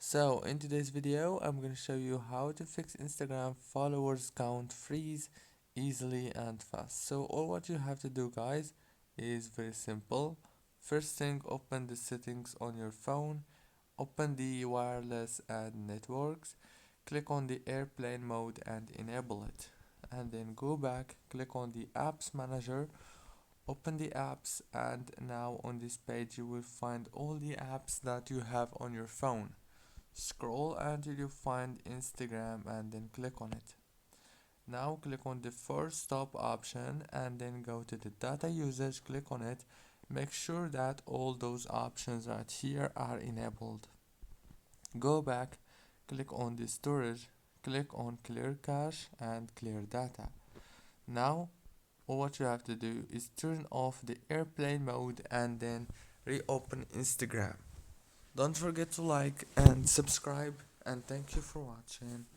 So in today's video I'm going to show you how to fix Instagram followers count freeze easily and fast. So all what you have to do, guys, is very simple. First thing, open the settings on your phone, open the wireless and networks, click on the airplane mode and enable it, and then go back, click on the apps manager, open the apps, and now on this page you will find all the apps that you have on your phone. Scroll until you find Instagram and then click on it. Now click on the first stop option and then go to the data usage, click on it. Make sure that all those options right here are enabled. Go back, click on the storage, click on clear cache and clear data. Now all what you have to do is turn off the airplane mode and then reopen Instagram. Don't forget to like and subscribe, and thank you for watching.